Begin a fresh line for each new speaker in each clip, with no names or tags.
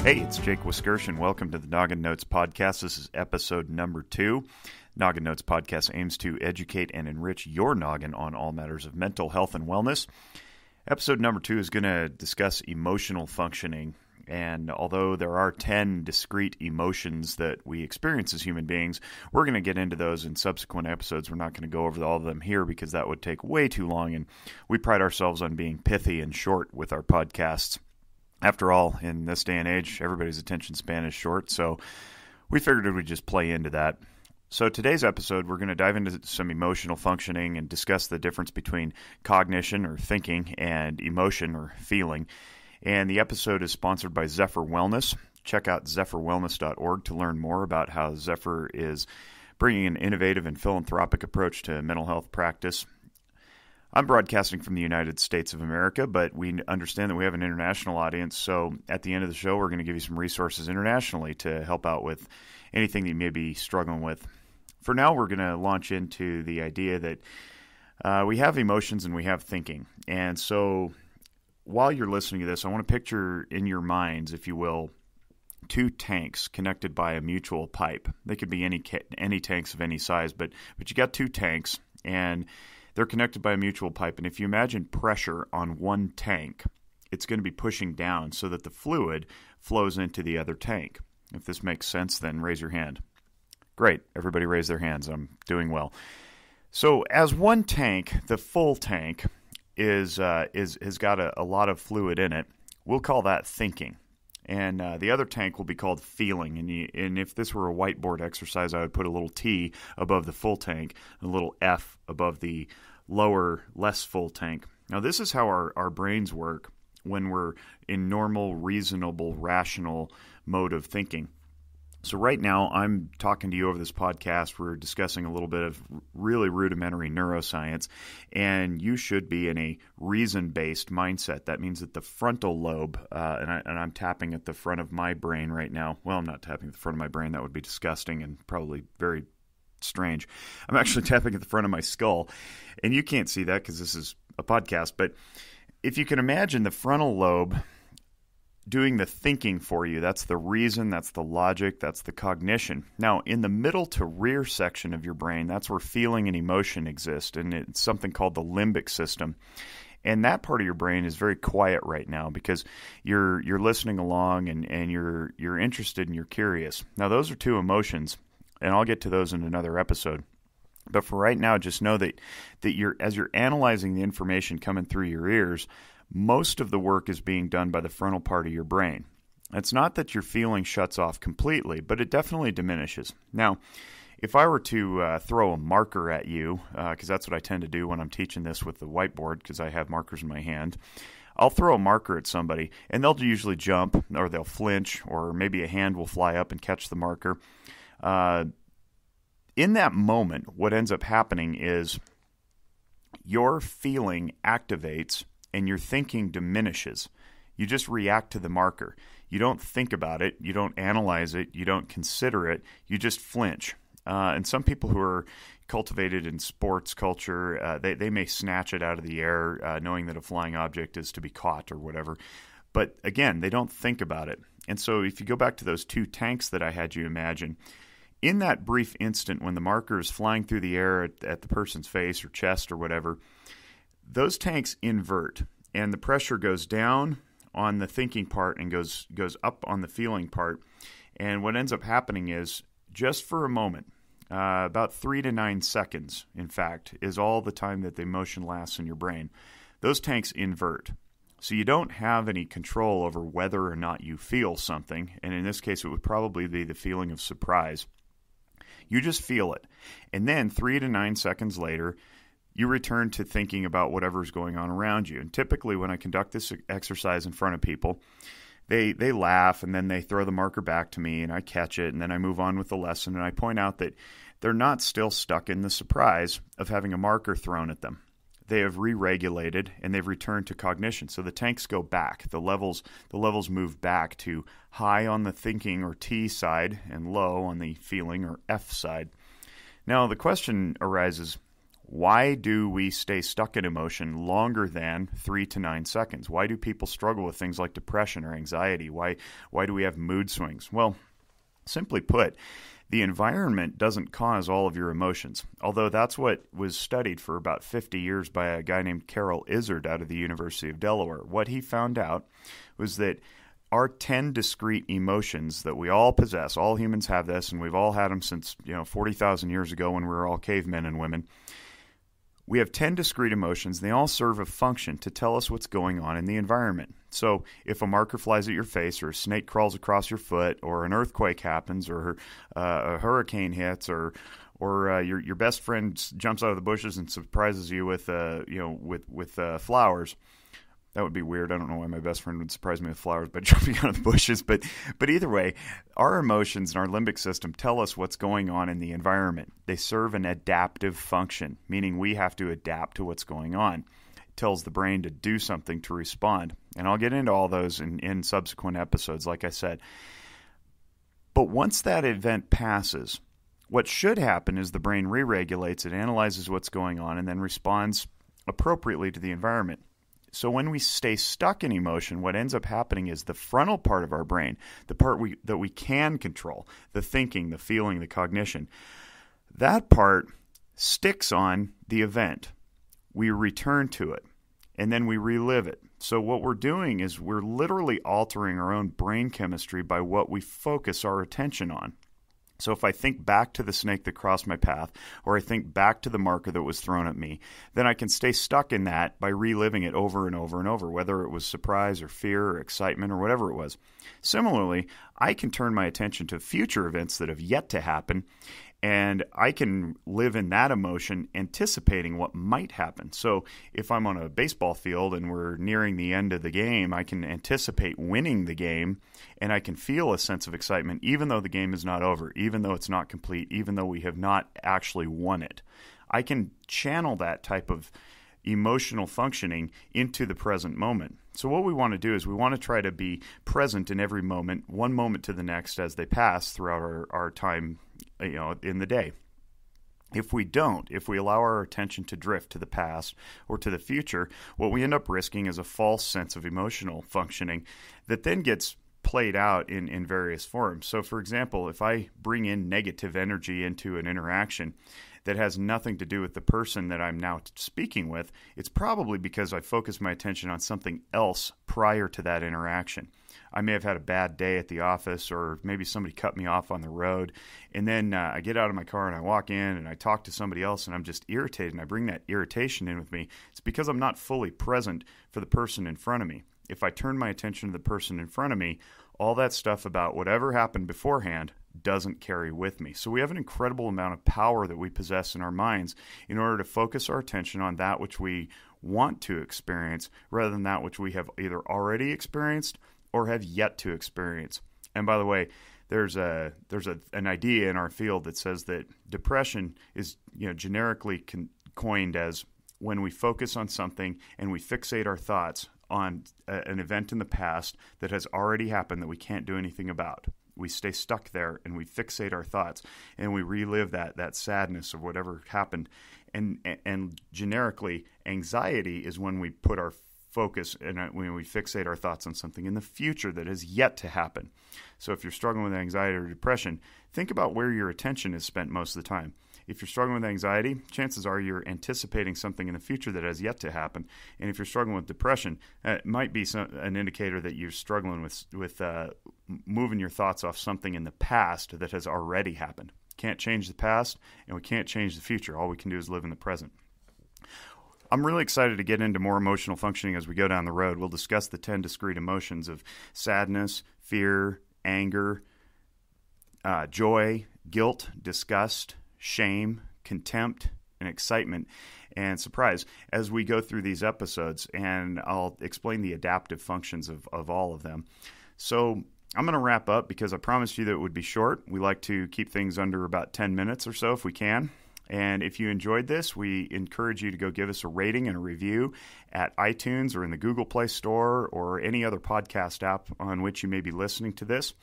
Hey, it's Jake Wiskersh. Welcome to the Noggin Notes Podcast. This is episode number 2. Noggin Notes Podcast aims to educate and enrich your noggin on all matters of mental health and wellness. Episode number 2 is going to discuss emotional functioning. And although there are 10 discrete emotions that we experience as human beings, we're going to get into those in subsequent episodes. We're not going to go over all of them here because that would take way too long. And we pride ourselves on being pithy and short with our podcasts. After all, in this day and age, everybody's attention span is short, so we figured we'd just play into that. So today's episode, we're going to dive into some emotional functioning and discuss the difference between cognition or thinking and emotion or feeling. And the episode is sponsored by Zephyr Wellness. Check out zephyrwellness.org to learn more about how Zephyr is bringing an innovative and philanthropic approach to mental health practice. I'm broadcasting from the United States of America, but we understand that we have an international audience, so at the end of the show, we're going to give you some resources internationally to help out with anything that you may be struggling with. For now, we're going to launch into the idea that we have emotions and we have thinking. And so while you're listening to this, I want to picture in your minds, if you will, 2 tanks connected by a mutual pipe. They could be any tanks of any size, but you got 2 tanks, and they're connected by a mutual pipe, and if you imagine pressure on one tank, it's going to be pushing down so that the fluid flows into the other tank. If this makes sense, then raise your hand. Great. Everybody raise their hands. I'm doing well. So as one tank, the full tank, has got a lot of fluid in it, we'll call that thinking. And the other tank will be called feeling. And if this were a whiteboard exercise, I would put a little T above the full tank, and a little F above the lower, less full tank. Now, this is how our brains work when we're in normal, reasonable, rational mode of thinking. So right now, I'm talking to you over this podcast. We're discussing a little bit of really rudimentary neuroscience, and you should be in a reason-based mindset. That means that the frontal lobe, and I'm tapping at the front of my brain right now. Well, I'm not tapping at the front of my brain. That would be disgusting and probably very strange. I'm actually tapping at the front of my skull, and you can't see that because this is a podcast, but if you can imagine the frontal lobe doing the thinking for you, that's the reason, that's the logic, that's the cognition. Now, in the middle to rear section of your brain, that's where feeling and emotion exist, and it's something called the limbic system. And that part of your brain is very quiet right now because you're listening along and you're interested and you're curious. Now, those are 2 emotions, and I'll get to those in another episode. But for right now, just know that as you're analyzing the information coming through your ears, most of the work is being done by the frontal part of your brain. It's not that your feeling shuts off completely, but it definitely diminishes. Now, if I were to throw a marker at you, because that's what I tend to do when I'm teaching this with the whiteboard, because I have markers in my hand, I'll throw a marker at somebody, and they'll usually jump, or they'll flinch, or maybe a hand will fly up and catch the marker. In that moment, what ends up happening is your feeling activates and your thinking diminishes. You just react to the marker. You don't think about it. You don't analyze it. You don't consider it. You just flinch. And some people who are cultivated in sports culture, they may snatch it out of the air knowing that a flying object is to be caught or whatever. But again, they don't think about it. And so if you go back to those 2 tanks that I had you imagine, in that brief instant when the marker is flying through the air at the person's face or chest or whatever, those tanks invert, and the pressure goes down on the thinking part and goes up on the feeling part. And what ends up happening is, just for a moment, about 3 to 9 seconds, in fact, is all the time that the emotion lasts in your brain. Those tanks invert. So you don't have any control over whether or not you feel something, and in this case it would probably be the feeling of surprise. You just feel it. And then 3 to 9 seconds later, you return to thinking about whatever's going on around you. And typically when I conduct this exercise in front of people, they laugh and then they throw the marker back to me and I catch it and then I move on with the lesson and I point out that they're not still stuck in the surprise of having a marker thrown at them. They have re-regulated and they've returned to cognition. So the tanks go back. The levels move back to high on the thinking or T side and low on the feeling or F side. Now the question arises, Why do we stay stuck in emotion longer than 3 to 9 seconds? Why do people struggle with things like depression or anxiety? Why do we have mood swings? Well, simply put, the environment doesn't cause all of your emotions, although that's what was studied for about 50 years by a guy named Carroll Izard out of the University of Delaware. What he found out was that our 10 discrete emotions that we all possess, all humans have this, and we've all had them since 40,000 years ago when we were all cavemen and women. We have 10 discrete emotions. They all serve a function to tell us what's going on in the environment. So if a marker flies at your face, or a snake crawls across your foot, or an earthquake happens, or a hurricane hits, or your best friend jumps out of the bushes and surprises you with flowers. That would be weird. I don't know why my best friend would surprise me with flowers by jumping out of the bushes. But either way, our emotions and our limbic system tell us what's going on in the environment. They serve an adaptive function, meaning we have to adapt to what's going on. It tells the brain to do something to respond. And I'll get into all those in subsequent episodes, like I said. But once that event passes, what should happen is the brain re-regulates, it analyzes what's going on, and then responds appropriately to the environment. So when we stay stuck in emotion, what ends up happening is the frontal part of our brain, the part that we can control, the thinking, the feeling, the cognition, that part sticks on the event. We return to it, and then we relive it. So what we're doing is we're literally altering our own brain chemistry by what we focus our attention on. So if I think back to the snake that crossed my path, or I think back to the marker that was thrown at me, then I can stay stuck in that by reliving it over and over and over, whether it was surprise or fear or excitement or whatever it was. Similarly, I can turn my attention to future events that have yet to happen, and I can live in that emotion anticipating what might happen. So if I'm on a baseball field and we're nearing the end of the game, I can anticipate winning the game, and I can feel a sense of excitement even though the game is not over, even though it's not complete, even though we have not actually won it. I can channel that type of emotional functioning into the present moment. So what we want to do is we want to try to be present in every moment, one moment to the next as they pass throughout our time in the day. If we don't, if we allow our attention to drift to the past or to the future, what we end up risking is a false sense of emotional functioning that then gets played out in various forms. So for example, if I bring in negative energy into an interaction that has nothing to do with the person that I'm now speaking with, it's probably because I focused my attention on something else prior to that interaction. I may have had a bad day at the office, or maybe somebody cut me off on the road, and then I get out of my car and I walk in and I talk to somebody else and I'm just irritated, and I bring that irritation in with me. It's because I'm not fully present for the person in front of me. If I turn my attention to the person in front of me, all that stuff about whatever happened beforehand doesn't carry with me. So we have an incredible amount of power that we possess in our minds in order to focus our attention on that which we want to experience rather than that which we have either already experienced or have yet to experience. And by the way, there's an idea in our field that says that depression is generically coined as when we focus on something and we fixate our thoughts on an event in the past that has already happened that we can't do anything about. We stay stuck there and we fixate our thoughts and we relive that sadness of whatever happened. And generically, anxiety is when we put our focus and when we fixate our thoughts on something in the future that has yet to happen. So if you're struggling with anxiety or depression, think about where your attention is spent most of the time. If you're struggling with anxiety, chances are you're anticipating something in the future that has yet to happen. And if you're struggling with depression, it might be an indicator that you're struggling with moving your thoughts off something in the past that has already happened. Can't change the past, and we can't change the future. All we can do is live in the present. I'm really excited to get into more emotional functioning as we go down the road. We'll discuss the 10 discrete emotions of sadness, fear, anger, joy, guilt, disgust, shame, contempt, and excitement and surprise as we go through these episodes, and I'll explain the adaptive functions of all of them. So I'm going to wrap up because I promised you that it would be short. We like to keep things under about 10 minutes or so if we can. And if you enjoyed this, we encourage you to go give us a rating and a review at iTunes or in the Google Play Store or any other podcast app on which you may be listening to this.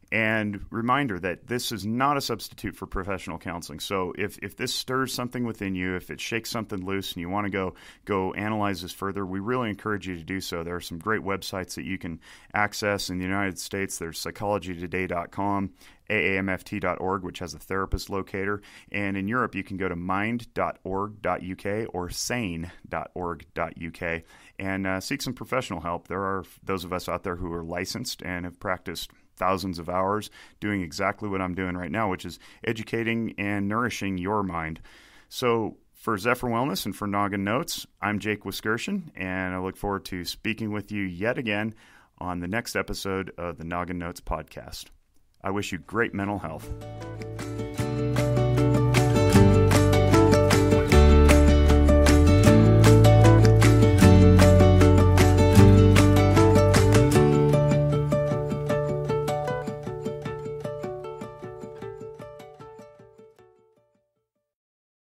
And reminder that this is not a substitute for professional counseling. So if this stirs something within you, if it shakes something loose and you want to go analyze this further, we really encourage you to do so. There are some great websites that you can access. In the United States, there's psychologytoday.com, aamft.org, which has a therapist locator. And in Europe, you can go to mind.org.uk or sane.org.uk and seek some professional help. There are those of us out there who are licensed and have practiced thousands of hours doing exactly what I'm doing right now, which is educating and nourishing your mind. So for Zephyr Wellness and for Noggin Notes, I'm Jake Wiskerson, and I look forward to speaking with you yet again on the next episode of the Noggin Notes podcast. I wish you great mental health.